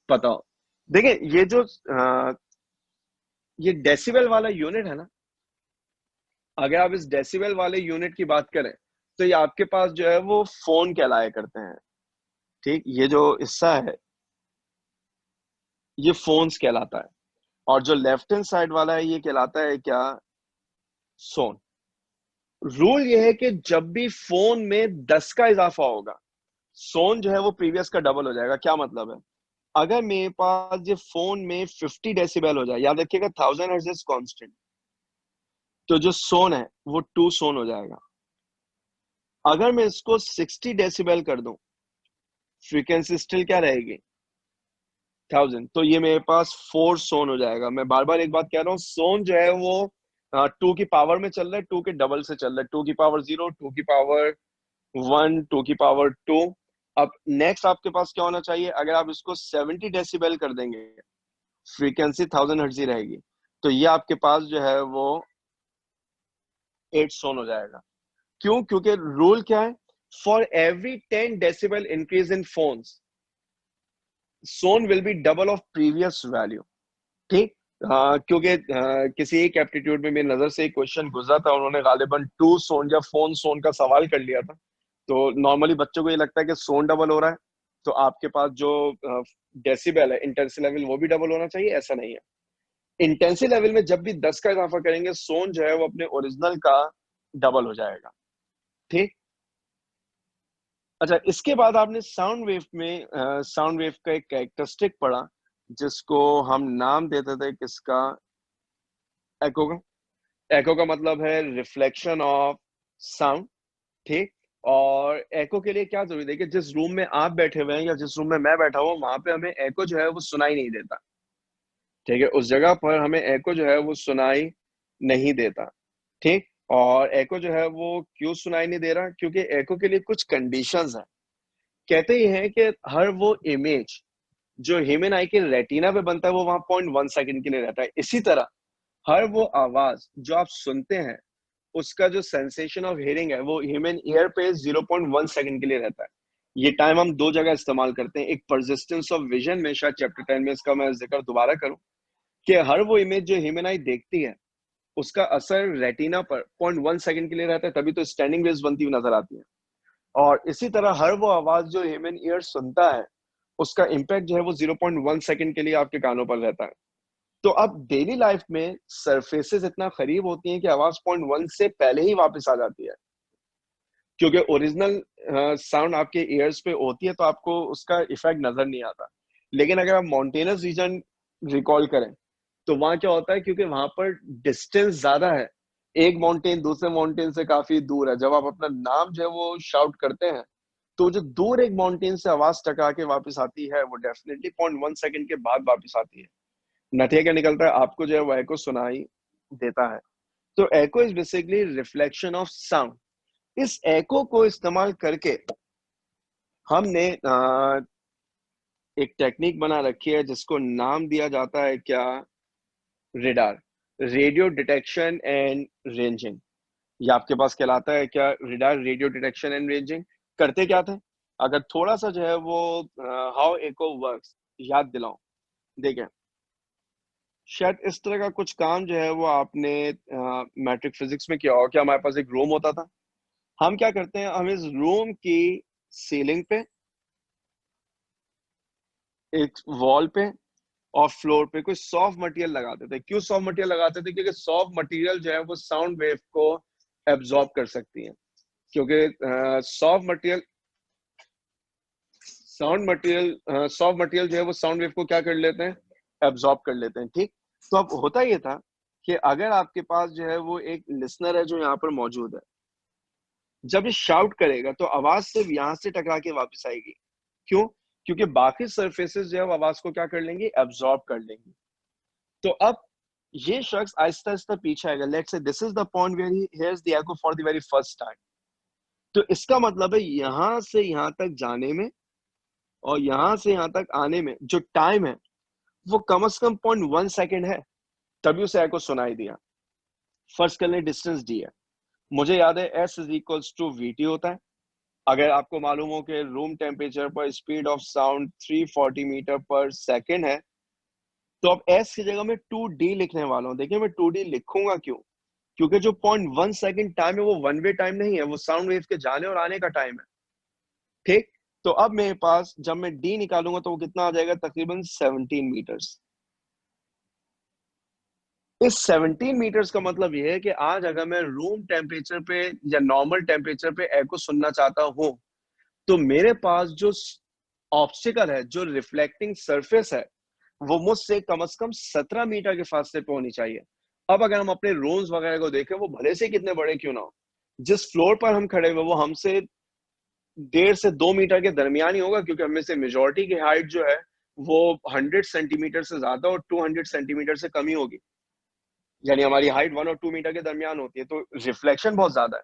पता हो। देखिए ये डेसिबल वाला यूनिट है ना, अगर आप इस डेसिबल वाले यूनिट की बात करें तो ये आपके पास जो है वो फोन कहलाया करते हैं। ठीक, ये जो हिस्सा है ये फोन्स कहलाता है, और जो लेफ्ट हैंड साइड वाला है ये कहलाता है क्या, सोन। रूल ये है कि जब भी फोन में 10 का इजाफा होगा, सोन जो है वो प्रीवियस का डबल हो जाएगा। क्या मतलब है, अगर मेरे पास ये फोन में 50 डेसिबल हो जाए, याद रखिएगा 1000 हर्ट्ज इज कांस्टेंट, तो जो सोन है वो 2 सोन हो जाएगा। अगर मैं इसको 60 डेसिबल कर दूं, फ्रीक्वेंसी स्टिल क्या रहेगी, 1000, तो ये मेरे पास 4 सोन हो जाएगा। मैं बार बार एक बात कह रहा हूँ, सोन जो है वो 2 की पावर में चल रहा है, 2 के डबल से चल रहा है, 2 की पावर 0, 2 की पावर 1, 2 की पावर 2। अब नेक्स्ट आपके पास क्या होना चाहिए, अगर आप इसको 70 डेसिबल कर देंगे, फ्रीक्वेंसी 1000 हर्ट्ज ही रहेगी, तो ये आपके पास जो है वो 8 सोन हो जाएगा। क्यों, क्योंकि रूल क्या है, for every 10 decibel increase in phons, sone will be double of previous value. ठीक, क्योंकि किसी एक एप्टीट्यूड में मेरी नजर से एक क्वेश्चन गुजरा था, उन्होंने गालिबन 2 सोन या फोन सोन का सवाल कर लिया था। तो नॉर्मली बच्चों को ये लगता है कि सोन डबल हो रहा है, तो आपके पास जो डेसिबल है, इंटेंसिटी लेवल, वो भी डबल होना चाहिए। ऐसा नहीं है। इंटेंसिटी लेवल में जब भी 10 का इजाफा करेंगे, सोन जो है वो अपने ओरिजिनल का डबल हो जाएगा। ठीक। अच्छा, इसके बाद आपने साउंड वेव में साउंड वेव का एक कैरेक्टरिस्टिक पढ़ा जिसको हम नाम देते थे किसका, एको का। एको का मतलब है रिफ्लेक्शन ऑफ साउंड। ठीक। और एको के लिए क्या जरूरी है कि जिस रूम में आप बैठे हुए हैं या जिस रूम में मैं बैठा हुआ, वहां पे हमें एको जो है वो सुनाई नहीं देता। ठीक है, उस जगह पर हमें एको जो है वो सुनाई नहीं देता। ठीक। और एको जो है वो क्यों सुनाई नहीं दे रहा, क्योंकि एको के लिए कुछ कंडीशंस हैं। कहते ही हैं कि हर वो इमेज जो ह्यूमन आई के रेटिना पे बनता है वो वहां 0.1 सेकंड के लिए रहता है। इसी तरह हर वो आवाज जो आप सुनते हैं उसका जो सेंसेशन ऑफ हियरिंग है वो ह्यूमन ईयर पे 0.1 सेकंड के लिए रहता है। ये टाइम हम दो जगह इस्तेमाल करते हैं, एक परसिस्टेंस ऑफ विजन में, शायद चैप्टर 10 में इसका मैं जिक्र दोबारा करूं, कि हर वो इमेज जो ह्यूमन आई देखती है उसका असर रेटिना पर 0.1 सेकंड के लिए रहता है, तभी तो स्टैंडिंग वेव्स बनती हुई नजर आती है। और इसी तरह हर वो आवाज जो ह्यूमन ईयर सुनता है उसका इम्पैक्ट जो है वो 0.1 सेकंड के लिए आपके कानों पर रहता है। तो अब डेली लाइफ में सरफेसेस इतना करीब होती हैं कि आवाज 0.1 से पहले ही वापस आ जाती है, क्योंकि ओरिजिनल साउंड आपके ईयर्स पे होती है तो आपको उसका इफेक्ट नजर नहीं आता। लेकिन अगर आप माउंटेनस रीजन रिकॉल करें तो वहां क्या होता है, क्योंकि वहां पर डिस्टेंस ज्यादा है, एक माउंटेन दूसरे माउंटेन से काफी दूर है, जब आप अपना नाम जो है वो शाउट करते हैं तो जो दूर एक माउंटेन से आवाज टकरा के वापस आती है वो डेफिनेटली 0.1 सेकंड के बाद वापस आती है। नतीजा क्या निकलता है, आपको जो है वो एको सुनाई देता है। तो एको is basically reflection of sound. इस एको को इस्तेमाल करके हमने एक टेक्निक बना रखी है जिसको नाम दिया जाता है क्या, radar, radio detection and ranging. ये आपके पास कहलाता है क्या, radar radio detection and ranging. करते क्या थे, अगर थोड़ा सा जो है वो हाउ एको वर्क्स याद दिलाऊं, देखिए शायद इस तरह का कुछ काम जो है वो आपने मैट्रिक फिजिक्स में किया हो। क्या हमारे पास एक रूम होता था, हम क्या करते हैं, हम इस रूम की सीलिंग पे, एक वॉल पे और फ्लोर पे कोई सॉफ्ट मटेरियल लगाते थे। क्यों सॉफ्ट मटेरियल लगाते थे, क्योंकि सॉफ्ट मटेरियल जो है वो साउंड वेव को एब्जॉर्ब कर सकती है। क्योंकि सॉफ्ट मटेरियल जो है वो साउंड वेव को क्या कर लेते हैं, एब्जॉर्ब कर लेते हैं। ठीक, तो अब होता ये था कि अगर आपके पास जो है वो एक लिसनर है जो यहाँ पर मौजूद है, जब ये शाउट करेगा तो आवाज सिर्फ यहां से टकरा के वापस आएगी। क्यों, क्योंकि बाकी सरफेसेस जो है वो आवाज को क्या कर लेंगी, एब्जॉर्ब कर लेंगी। तो अब ये शख्स आहिस्ता आहिस्ता पीछे आएगा। Let's say this is the point where he hears the echo for the very first time. तो इसका मतलब है यहां से यहां तक जाने में और यहां से यहां तक आने में जो टाइम है वो कम से कम 0.1 सेकेंड है, तभी उसे एको सुनाई दिया। फर्स्ट कर लें डिस्टेंस डी है, मुझे याद है S is equals to V T होता है। अगर आपको मालूम हो कि रूम टेम्परेचर पर स्पीड ऑफ साउंड 340 मीटर पर सेकेंड है, तो अब एस की जगह मैं 2d लिखने वाला हूं। देखिए मैं 2d लिखूंगा क्यों, क्योंकि जो 0.1 सेकंड टाइम है वो वन वे टाइम नहीं है, वो साउंड वेव के जाने और आने का टाइम है। ठीक, तो अब मेरे पास जब मैं डी निकालूंगा तो वो कितना आ जाएगा, तकरीबन 17 मीटर्स। इस 17 मीटर्स का मतलब ये है कि आज अगर मैं रूम टेम्परेचर पे या नॉर्मल टेम्परेचर पे एयर को सुनना चाहता हूं तो मेरे पास जो ऑब्स्टिकल है, जो रिफ्लेक्टिंग सरफेस है, वो मुझसे कम से कम 17 मीटर के फासले पे होनी चाहिए। अब अगर हम अपने रूम्स वगैरह को देखें, वो भले से कितने बड़े क्यों ना हो, जिस फ्लोर पर हम खड़े हुए वो हमसे 1.5 से 2 मीटर के दरमियान ही होगा, क्योंकि हमें से मेजोरिटी की हाइट जो है वो 100 सेंटीमीटर से ज्यादा और 200 सेंटीमीटर से कम ही होगी। यानी हमारी हाइट 1 और 2 मीटर के दरमियान होती है, तो रिफ्लेक्शन बहुत ज्यादा है।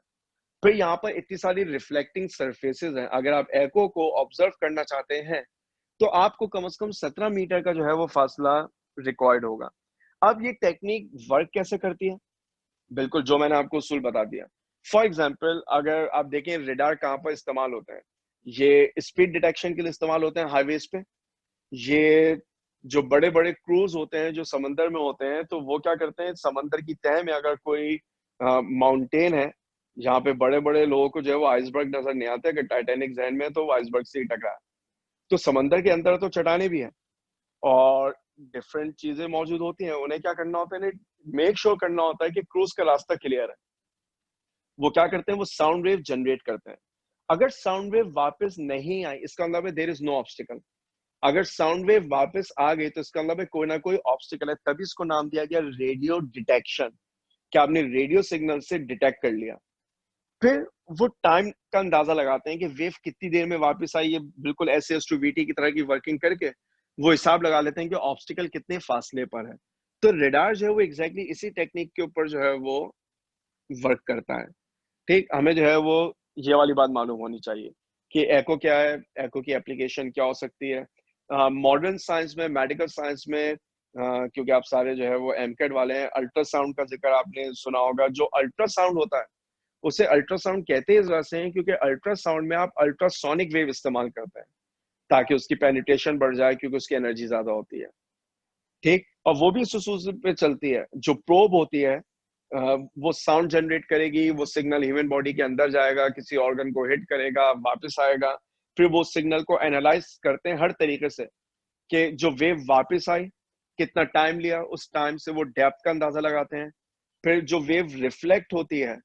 फिर यहाँ पर इतनी सारी रिफ्लेक्टिंग सरफेसेस हैं, अगर आप एको को ऑब्जर्व करना चाहते हैं तो आपको कम से कम 17 मीटर का जो है वो फासला रिक्वायर्ड होगा। अब ये टेक्निक वर्क कैसे करती है, बिल्कुल जो मैंने आपको उसूल बता दिया। फॉर एग्जाम्पल अगर आप देखें रेडार कहाँ पर इस्तेमाल होते हैं, ये स्पीड डिटेक्शन के लिए इस्तेमाल होते हैं हाईवेज पे। ये जो बड़े बड़े क्रूज होते हैं जो समंदर में होते हैं, तो वो क्या करते हैं, समंदर की तह में अगर कोई माउंटेन है जहाँ पे बड़े बड़े लोगों को जो है वो आइसबर्ग नजर नहीं आते, अगर टाइटैनिक जहन में है तो वो आइसबर्ग से ही टकरा है। तो समंदर के अंदर तो चट्टाने भी हैं और डिफरेंट चीजें मौजूद होती हैं, उन्हें क्या करना होता है, मेक श्योर करना होता है कि क्रूज का रास्ता क्लियर है। वो क्या करते हैं, वो साउंड वेव जनरेट करते हैं। अगर साउंड वेव वापस नहीं आई इसका मतलब है देयर इज नो ऑब्स्टिकल। अगर साउंड वेव वापस आ गई तो इसका मतलब है कोई ना कोई ऑब्स्टिकल है, तभी इसको नाम दिया गया रेडियो डिटेक्शन। क्या आपने रेडियो सिग्नल से डिटेक्ट कर लिया। फिर वो टाइम का अंदाजा लगाते हैं कि वेव कितनी देर में वापस आई, ये बिल्कुल ऐसे एस टू वीटी की तरह की वर्किंग करके वो हिसाब लगा लेते हैं कि ऑब्स्टिकल कितने फासले पर है। तो रेडार जो है वो एग्जैक्टली इसी टेक्निक के ऊपर जो है वो वर्क करता है। ठीक, हमें जो है वो ये वाली बात मालूम होनी चाहिए कि एको क्या है, एको की एप्लीकेशन क्या हो सकती है। मॉडर्न साइंस में, मेडिकल साइंस में, क्योंकि आप सारे जो है वो एमकेड वाले हैं, अल्ट्रासाउंड का जिक्र आपने सुना होगा। जो अल्ट्रासाउंड होता है उसे अल्ट्रासाउंड कहते इस वजह से हैं क्योंकि अल्ट्रासाउंड में आप अल्ट्रासोनिक वेव इस्तेमाल करते हैं ताकि उसकी पेनिट्रेशन बढ़ जाए, क्योंकि उसकी एनर्जी ज्यादा होती है। ठीक, और वो भी इस उसूल पे चलती है। जो प्रोब होती है वो साउंड जनरेट करेगी, वो सिग्नल ह्यूमन बॉडी के अंदर जाएगा, किसी ऑर्गन को हिट करेगा, वापस आएगा, फिर वो सिग्नल को एनालाइज करते हैं हर तरीके से कि जो वेव वापस आई कितना टाइम लिया, उस टाइम से वो डेप्थ का अंदाजा लगाते हैं। फिर जो वेव रिफ्लेक्ट होती है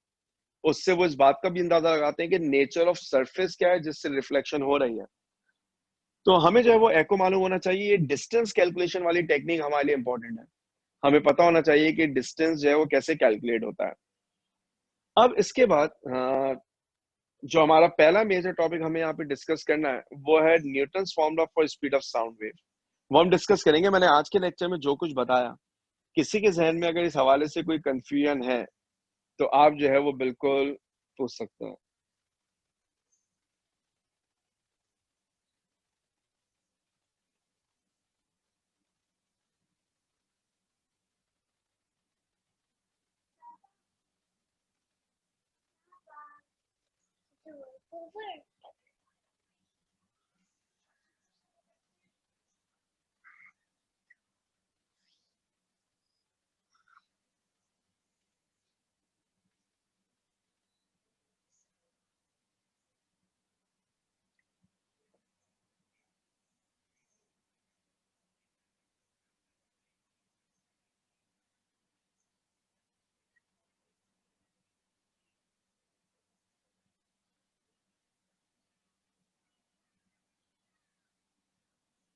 उससे वो इस बात का भी अंदाजा लगाते हैं कि नेचर ऑफ सरफेस क्या है जिससे रिफ्लेक्शन हो रही है। तो हमें जो है वो एको मालूम होना चाहिए। ये डिस्टेंस कैलकुलेशन वाली टेक्निक हमारे लिए इंपॉर्टेंट है। हमें पता होना चाहिए कि डिस्टेंस जो है वो कैसे कैलकुलेट होता है। अब इसके बाद जो हमारा पहला मेजर टॉपिक हमें यहाँ पे डिस्कस करना है वो है Newton's formula for speed of sound wave. वो हम डिस्कस करेंगे। मैंने आज के लेक्चर में जो कुछ बताया, किसी के जहन में अगर इस हवाले से कोई कंफ्यूजन है तो आप जो है वो बिल्कुल पूछ सकते हैं।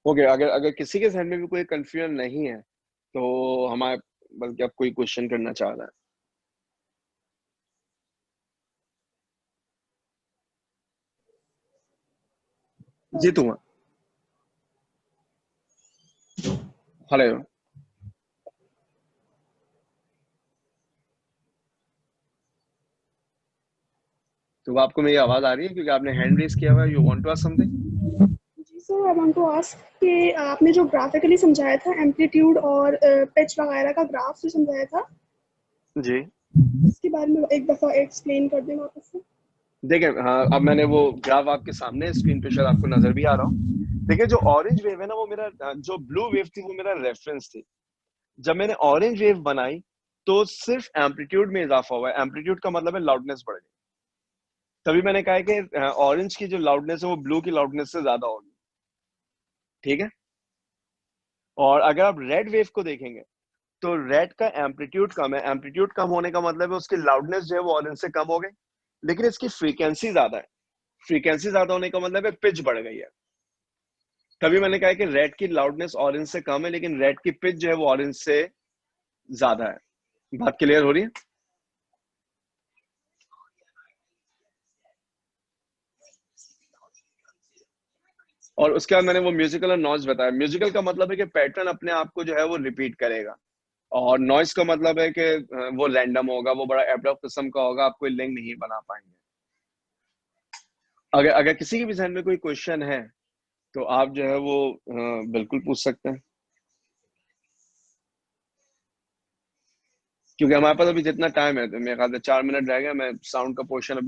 ओके, अगर अगर किसी के जहन में भी कोई कंफ्यूजन नहीं है तो हमारे, बल्कि आप कोई क्वेश्चन करना चाह रहा है। जी तुम। हेलो। तो आपको मेरी आवाज आ रही है? क्योंकि आपने हैंड रेज किया हुआ है। You want to ask something? जी sir, I want to ask कि आपने जो ग्राफिकली समझाया था एम्पलीट्यूड और पिच वगैरह का ग्राफ जो समझाया था, जी इसके बारे में एक दफ़ा एक्सप्लेन कर दें वापस से। देखिए, हाँ, अब मैंने वो ग्राफ आपके सामने स्क्रीन पे शायद आपको नजर भी आ रहा हूँ। देखिए, जो ऑरेंज वेव है ना वो मेरा, जो ब्लू वेव थी वो मेरा रेफरेंस थी। जब मैंने ऑरेंज वेव बनाई तो सिर्फ एम्पलीट्यूड में इजाफा हुआ है। एम्पलीट्यूड का मतलब है लाउडनेस बढ़ गई। तभी मैंने कहा है कि ऑरेंज की जो लाउडनेस है वो ब्लू की लाउडनेस से ज्यादा होगी। ठीक है। और अगर आप रेड वेव को देखेंगे तो रेड का एम्पलीट्यूड कम है। एम्पलीट्यूड कम होने का मतलब है उसकी लाउडनेस जो है वो ऑरेंज से कम हो गई, लेकिन इसकी फ्रीक्वेंसी ज्यादा है। फ्रीक्वेंसी ज्यादा होने का मतलब है पिच बढ़ गई है। तभी मैंने कहा कि रेड की लाउडनेस ऑरेंज से कम है, लेकिन रेड की पिच जो है वो ऑरेंज से ज्यादा है। बात क्लियर हो रही है? और उसके बाद मैंने वो म्यूजिकल और नॉइज बताया। म्यूजिकल का मतलब है कि पैटर्न अपने आप को जो है वो रिपीट करेगा, और नॉइज का मतलब है कि वो रैंडम होगा, वो बड़ा एब्रप्ट किस्म का होगा, आप कोई लिंक नहीं बना पाएंगे। अगर अगर किसी के भी जहन में कोई क्वेश्चन है तो आप जो है वो बिल्कुल पूछ सकते हैं। क्योंकि हमारे पास अभी जितना टाइम है, तो मेरे ख्याल से 4 मिनट रह गए। मैं साउंड का पोर्शन,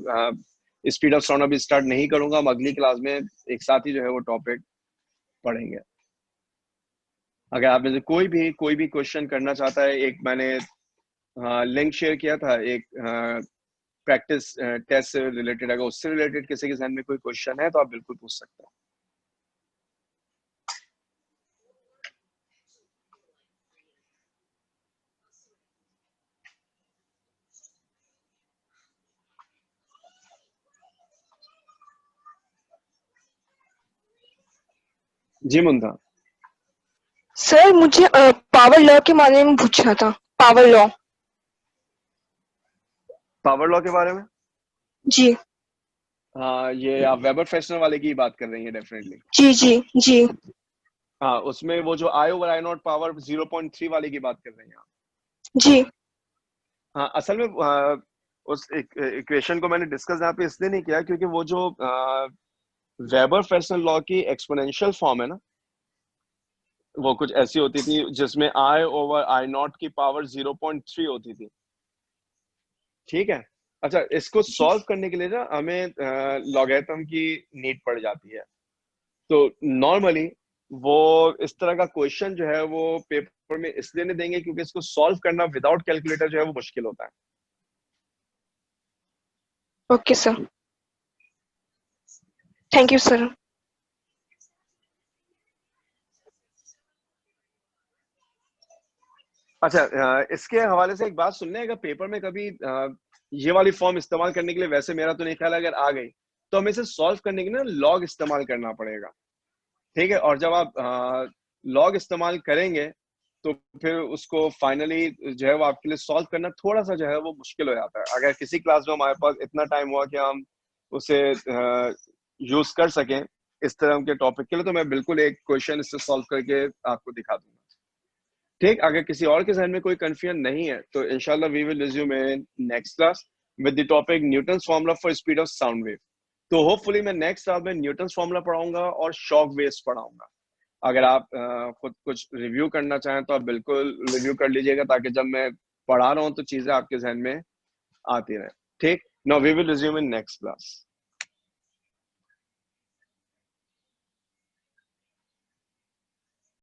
स्पीड ऑफ साउंड अभी स्टार्ट नहीं करूंगा। हम अगली क्लास में एक साथ ही जो है वो टॉपिक पढ़ेंगे। अगर आप में से कोई भी क्वेश्चन करना चाहता है, एक मैंने लिंक शेयर किया था एक प्रैक्टिस टेस्ट से रिलेटेड, अगर उससे रिलेटेड किसी के जहन में कोई क्वेश्चन है तो आप बिल्कुल पूछ सकते हैं। जी मुंता। सर मुझे पावर लॉ के बारे में पूछना था। Power law. पावर लॉ के बारे में? जी हाँ, ये आप वेबर फ्रेशनर वाले की बात कर रही हैं डेफिनेटली। जी जी जी हाँ, उसमें वो जो आई ओवर आई नॉट पावर 0.3 वाले की बात कर रहे हैं आप। जी हाँ, असल में उस इक्वेशन को मैंने डिस्कस यहाँ पे इसलिए नहीं किया क्योंकि वो जो वेबर फ्रेशनर लॉ की एक्सपोनेंशियल फॉर्म है ना, वो कुछ ऐसी होती थी जिसमें आई ओवर आई नॉट की पावर 0.3 होती थी। ठीक है। अच्छा, इसको जी सॉल्व करने के लिए ना हमें लॉगरिथम की नीड पड़ जाती है। तो नॉर्मली वो इस तरह का क्वेश्चन जो है वो पेपर में इसलिए नहीं देंगे क्योंकि इसको सॉल्व करना विदाउट कैलकुलेटर जो है वो मुश्किल होता है। Okay sir, thank you sir. अच्छा, इसके हवाले से एक बात सुनने, अगर पेपर में कभी ये वाली फॉर्म इस्तेमाल करने के लिए, वैसे मेरा तो नहीं ख्याल अगर आ गई तो हमें इसे सॉल्व करने के लिए ना लॉग इस्तेमाल करना पड़ेगा, ठीक है। और जब आप लॉग इस्तेमाल करेंगे तो फिर उसको फाइनली जो है वो आपके लिए सॉल्व करना थोड़ा सा जो है वो मुश्किल हो जाता है। अगर किसी क्लास में हमारे पास इतना टाइम हुआ कि हम उसे यूज कर सकें इस तरह के टॉपिक के लिए, तो मैं बिल्कुल एक क्वेश्चन इससे सॉल्व करके आपको दिखा दूंगा। ठीक, अगर किसी और के जहन में कोई कंफ्यूजन नहीं है तो इंशाल्लाह we will resume in next class with the topic Newton's formula for speed of sound wave. तो होपफुली मैं नेक्स्ट क्लास में न्यूटन्स फार्मूला पढ़ाऊंगा और शॉक वेव्स पढ़ाऊंगा। अगर आप खुद कुछ रिव्यू करना चाहें तो आप बिल्कुल रिव्यू कर लीजिएगा, ताकि जब मैं पढ़ा रहा हूं तो चीजें आपके जहन में आती रहे। ठीक, now we will resume in next class.